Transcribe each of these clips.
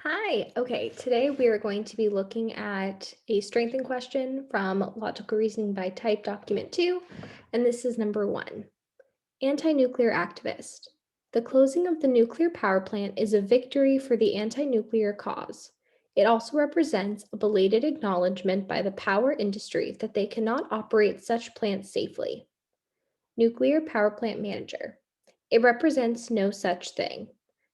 Hi. Okay, today we are going to be looking at a strengthen question from Logical Reasoning by Type Document 2, and this is number 1. Anti-nuclear activist. The closing of the nuclear power plant is a victory for the anti-nuclear cause. It also represents a belated acknowledgement by the power industry that they cannot operate such plants safely. Nuclear power plant manager. It represents no such thing.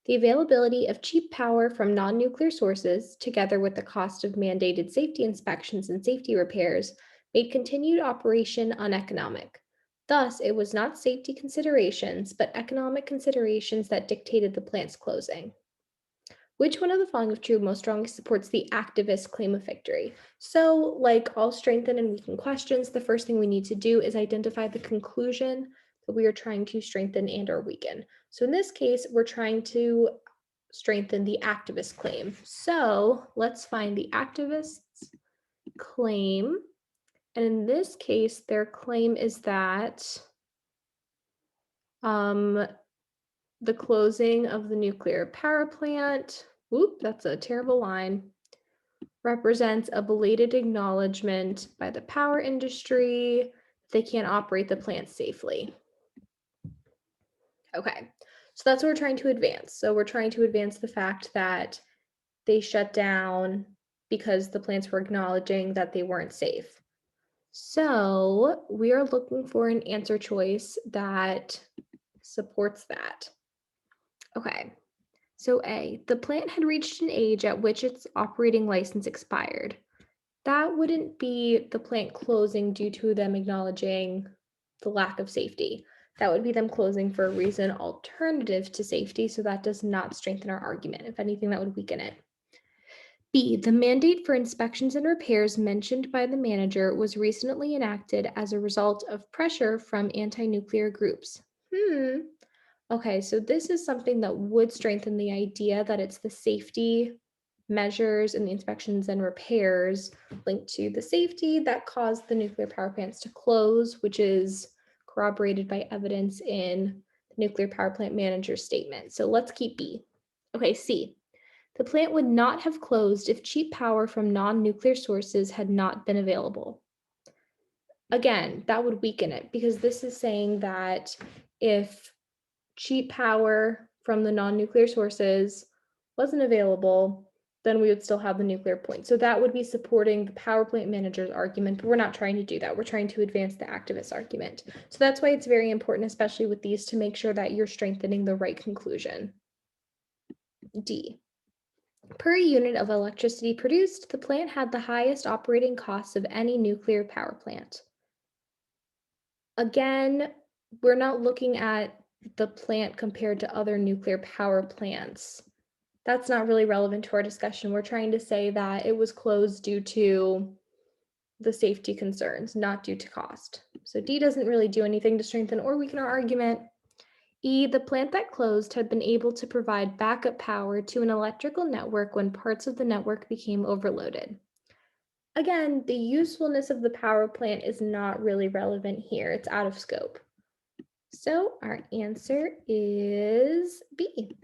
The availability of cheap power from non nuclear sources, together with the cost of mandated safety inspections and safety repairs, made continued operation uneconomic. Thus, it was not safety considerations, but economic considerations that dictated the plant's closing. Which one of the following, if true, most strongly supports the activist claim of victory? So, like all strengthen and weaken questions, the first thing we need to do is identify the conclusion that we are trying to strengthen and or weaken. So in this case, we're trying to strengthen the activist claim. So let's find the activist's claim. And in this case, their claim is that um, the closing of the nuclear power plant, whoop, that's a terrible line, represents a belated acknowledgement by the power industry that they can't operate the plant safely. Okay, so that's what we're trying to advance. So we're trying to advance the fact that they shut down because the plants were acknowledging that they weren't safe. So we are looking for an answer choice that supports that. Okay, so A, the plant had reached an age at which its operating license expired. That wouldn't be the plant closing due to them acknowledging the lack of safety. That would be them closing for a reason alternative to safety, so that does not strengthen our argument. If anything, that would weaken it. B, the mandate for inspections and repairs mentioned by the manager was recently enacted as a result of pressure from anti-nuclear groups. Okay, so this is something that would strengthen the idea that it's the safety measures and the inspections and repairs linked to the safety that caused the nuclear power plants to close, which is corroborated by evidence in the nuclear power plant manager's statement. So let's keep B. Okay, C. The plant would not have closed if cheap power from non nuclear sources had not been available. Again, that would weaken it because this is saying that if cheap power from the non-nuclear sources wasn't available, then we would still have the nuclear point. So that would be supporting the power plant manager's argument, but we're not trying to do that. We're trying to advance the activist argument. So that's why it's very important, especially with these, to make sure that you're strengthening the right conclusion. D. Per unit of electricity produced, the plant had the highest operating costs of any nuclear power plant. Again, we're not looking at the plant compared to other nuclear power plants. That's not really relevant to our discussion. We're trying to say that it was closed due to the safety concerns, not due to cost. So D doesn't really do anything to strengthen or weaken our argument. E, the plant that closed had been able to provide backup power to an electrical network when parts of the network became overloaded. Again, the usefulness of the power plant is not really relevant here. It's out of scope. So our answer is B.